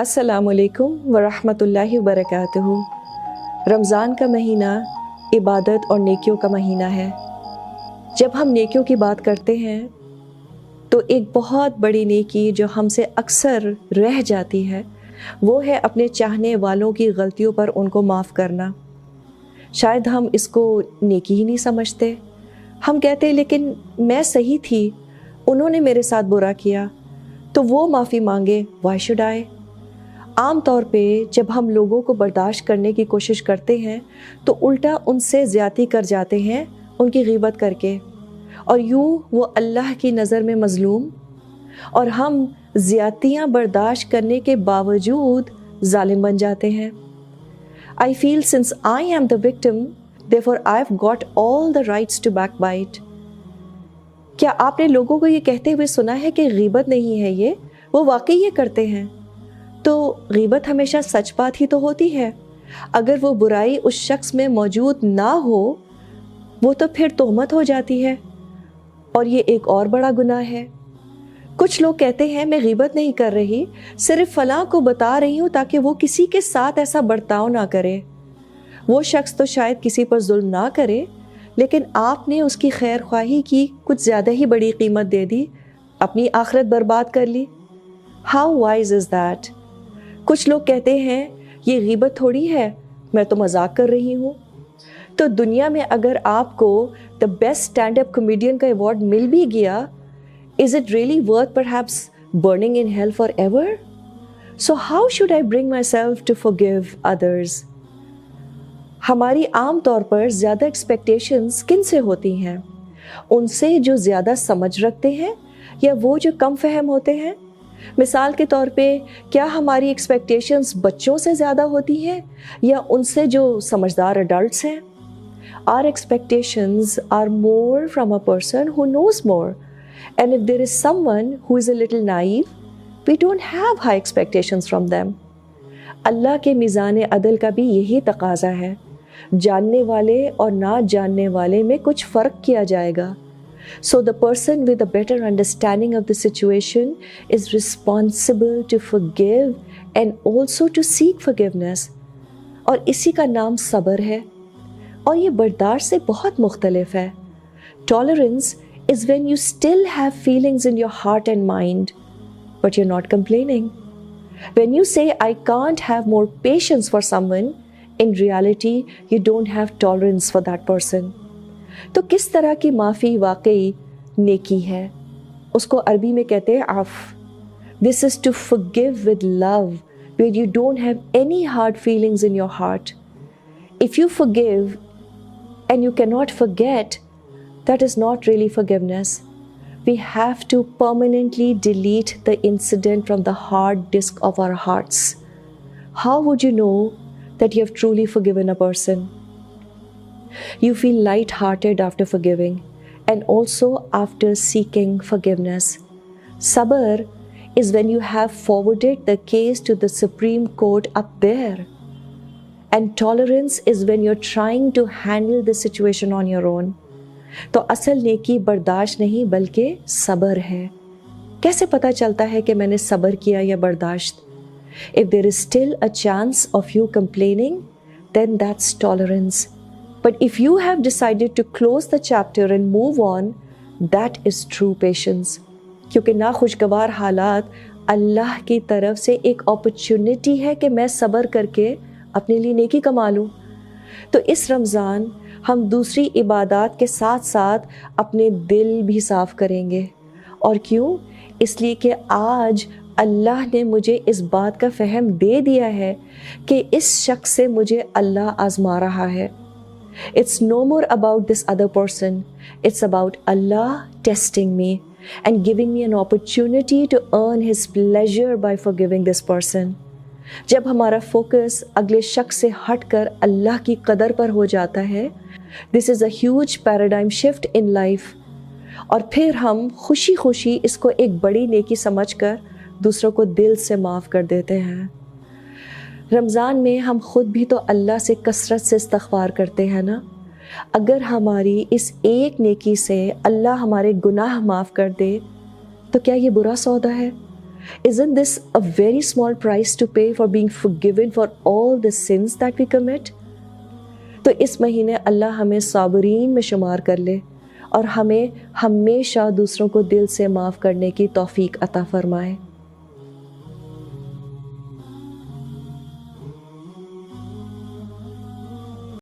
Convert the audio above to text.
अस्सलाम वालेकुम वरहमतुल्लाहि वबरकातुहू। रमज़ान का महीना इबादत और नेकियों का महीना है। जब हम नेकियों की बात करते हैं तो एक बहुत बड़ी नेकी जो हमसे अक्सर रह जाती है वो है अपने चाहने वालों की गलतियों पर उनको माफ़ करना। शायद हम इसको नेकी ही नहीं समझते। हम कहते हैं लेकिन मैं सही थी, उन्होंने मेरे साथ बुरा किया तो वो माफ़ी मांगे, वाई शुड आई। आम तौर पे जब हम लोगों को बर्दाश्त करने की कोशिश करते हैं तो उल्टा उनसे ज़्यादती कर जाते हैं उनकी ग़ीबत करके, और यूँ वो अल्लाह की नज़र में मज़लूम, और हम ज़्यादतियाँ बर्दाश्त करने के बावजूद ज़ालिम बन जाते हैं। I feel since I am the victim therefore I've got all the rights to backbite। क्या आपने लोगों को ये कहते हुए सुना है कि ग़ीबत नहीं है ये, वो वाकई ये करते हैं? तो ग़ीबत हमेशा सच बात ही तो होती है। अगर वो बुराई उस शख्स में मौजूद ना हो वो तो फिर तोहमत हो जाती है, और ये एक और बड़ा गुनाह है। कुछ लोग कहते हैं मैं ग़ीबत नहीं कर रही, सिर्फ फलां को बता रही हूँ ताकि वो किसी के साथ ऐसा बर्ताव ना करे। वो शख्स तो शायद किसी पर जुल्म ना करे, लेकिन आपने उसकी खैर ख्वाही की कुछ ज़्यादा ही बड़ी कीमत दे दी, अपनी आखिरत बर्बाद कर ली। How wise is that? कुछ लोग कहते हैं ये ग़ीबत थोड़ी है, मैं तो मजाक कर रही हूँ। तो दुनिया में अगर आपको the best stand up comedian का अवार्ड मिल भी गया, is it really worth perhaps burning in hell forever? So how should I bring myself to forgive others? हमारी आम तौर पर ज़्यादा एक्सपेक्टेशंस किन से होती हैं? उनसे जो ज़्यादा समझ रखते हैं या वो जो कम फहम होते हैं? मिसाल के तौर पे क्या हमारी एक्सपेक्टेशंस बच्चों से ज़्यादा होती हैं या उनसे जो समझदार अडल्ट्स हैं? Our expectations are more from a person who knows more, and if there is someone who is a little naive, we don't have high expectations from them। अल्लाह के मीज़ान अदल का भी यही तकाज़ा है, जानने वाले और ना जानने वाले में कुछ फ़र्क किया जाएगा। So the person with a better understanding of the situation is responsible to forgive and also to seek forgiveness। और इसी का नाम सब्र है, और ये बर्दाश्त से बहुत मुख्तलिफ है। Tolerance is when you still have feelings in your heart and mind, but you're not complaining। When you say I can't have more patience for someone, in reality you don't have tolerance for that person। तो किस तरह की माफ़ी वाकई नेकी है? उसको अरबी में कहते हैं आफ। This is to forgive with love where you don't have any hard feelings in your heart। If you forgive and you cannot forget, that is not really forgiveness। We have to permanently delete the incident from the hard disk of our hearts। How would you know that you have truly forgiven a person? You feel light-hearted after forgiving and also after seeking forgiveness। Sabr is when you have forwarded the case to the Supreme Court up there, and tolerance is when you're trying to handle the situation on your own। तो असल नेकी बर्दाश्त नहीं बल्कि सब्र है। कैसे पता चलता है कि मैंने सब्र किया या बर्दाश्त? If there is still a chance of you complaining, then that's tolerance। But if you have decided to close the chapter and move on, that is true patience। क्योंकि नाखुशगवार हालात अल्लाह की तरफ से एक अपॉर्चुनिटी है कि मैं सब्र करके अपने लिए नेकी कमा लूँ। तो इस रमज़ान हम दूसरी इबादत के साथ साथ अपने दिल भी साफ़ करेंगे। और क्यों? इसलिए कि आज अल्लाह ने मुझे इस बात का फ़हम दे दिया है कि इस शख्स से मुझे अल्लाह आज़मा रहा है। It's no more about this other person, it's about Allah testing me and giving me an opportunity to earn His pleasure by forgiving this person। जब हमारा फोकस अगले शख्स से हटकर अल्लाह की कदर पर हो जाता है, this is a huge paradigm shift in life, और फिर हम खुशी खुशी इसको एक बड़ी नेकी समझकर दूसरों को दिल से माफ़ कर देते हैं। रमज़ान में हम ख़ुद भी तो अल्लाह से कसरत से इस्तग़फ़ार करते हैं ना। अगर हमारी इस एक नेकी से अल्लाह हमारे गुनाह माफ़ कर दे तो क्या ये बुरा सौदा है? Isn't this a very small price to pay for being forgiven for all the sins that we commit? تو اس مہینے اللہ ہمیں صابرین میں شمار کر لے اور ہمیں ہمیشہ دوسروں کو دل سے معاف کرنے کی توفیق عطا فرمائے۔